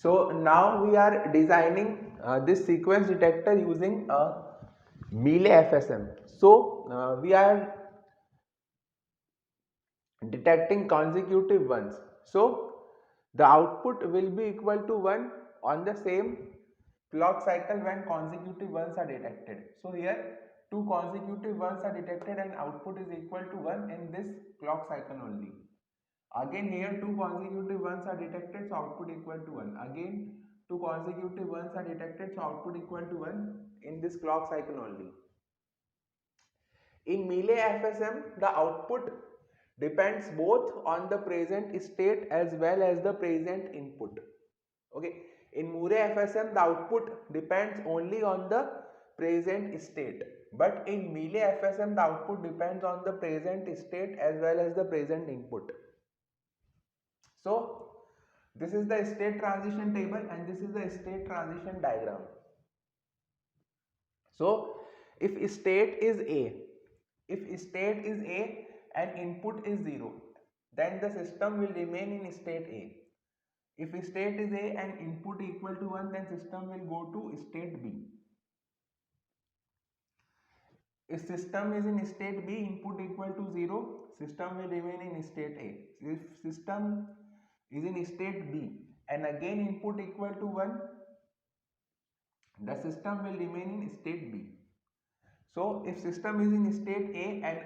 So now we are designing this sequence detector using a Mealy FSM. So we are detecting consecutive ones. So the output will be equal to 1 on the same clock cycle when consecutive ones are detected. So here two consecutive ones are detected and output is equal to 1 in this clock cycle only. Again here two consecutive ones are detected, so output equal to 1. Again two consecutive ones are detected, so output equal to 1 in this clock cycle only. In Mealy FSM, the output depends both on the present state as well as the present input. Okay, in Moore FSM, the output depends only on the present state, but in Mealy FSM, the output depends on the present state as well as the present input. So this is the state transition table and this is the state transition diagram. So if state is A, and input is 0, then the system will remain in state A. If state is A and input equal to 1, then system will go to state B. If system is in state B, input equal to 0, system will remain in state A. If system is in state B and again input equal to 1, the system will remain in state B. So if system is in state A and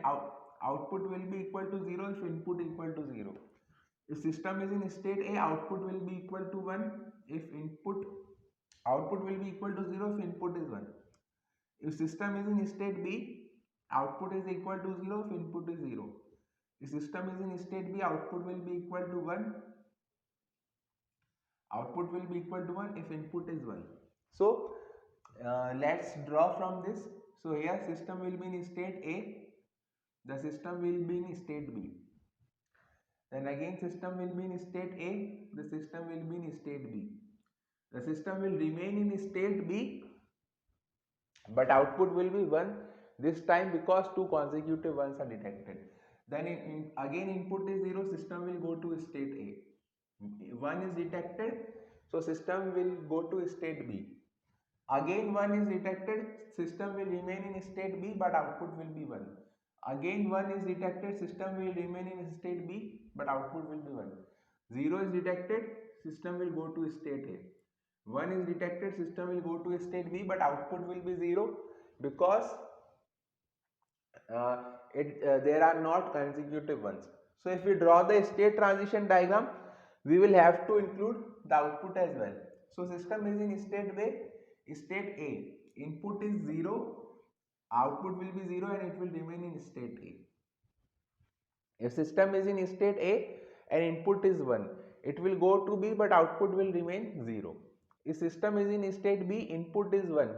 output will be equal to 0 if input equal to 0. If system is in state A, output will be equal to 1 if output will be equal to 0 if input is 1. If system is in state B, output is equal to 0 if input is 0. If system is in state B, output will be equal to 1. Output will be equal to 1 if input is 1. So let's draw from this. So here system will be in state A, the system will be in state B. Then again system will be in state A, the system will be in state B. The system will remain in state B, but output will be 1 this time because two consecutive ones are detected. Then again input is 0, system will go to state A. 1 is detected, so system will go to state B. Again 1 is detected, system will remain in state B but output will be 1. Again 1 is detected, system will remain in state B but output will be 1. 0 is detected, system will go to state A. 1 is detected, system will go to state B but output will be 0 because there are not consecutive ones. So if we draw the state transition diagram, we will have to include the output as well. So system is in state A, input is 0, output will be 0 and it will remain in state A. If system is in state A and input is 1, it will go to B but output will remain 0. If system is in state B, input is 1,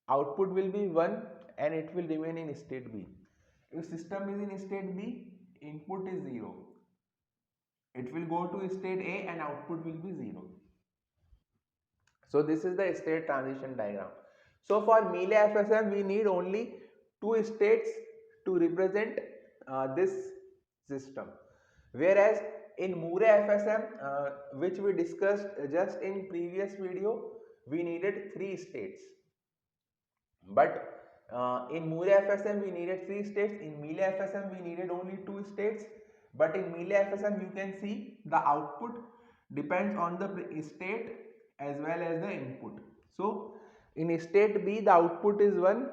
output will be 1 and it will remain in state B. If system is in state B, input is 0, it will go to state A and output will be 0. So this is the state transition diagram. So for Mealy FSM, we need only two states to represent this system. Whereas in Moore FSM, which we discussed just in previous video, we needed 3 states. But in Moore FSM, we needed 3 states. In Mealy FSM, we needed only 2 states. But in Mealy FSM, you can see the output depends on the state as well as the input. So in state B, the output is 1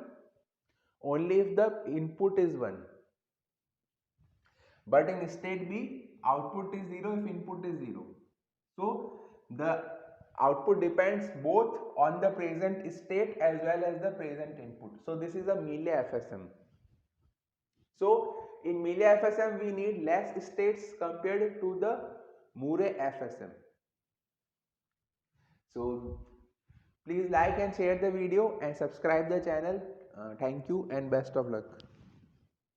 only if the input is 1. But in state B, output is 0 if input is 0. So the output depends both on the present state as well as the present input. So this is a Mealy FSM. So in Mealy FSM, we need less states compared to the Moore FSM. So please like and share the video and subscribe the channel. Thank you and best of luck.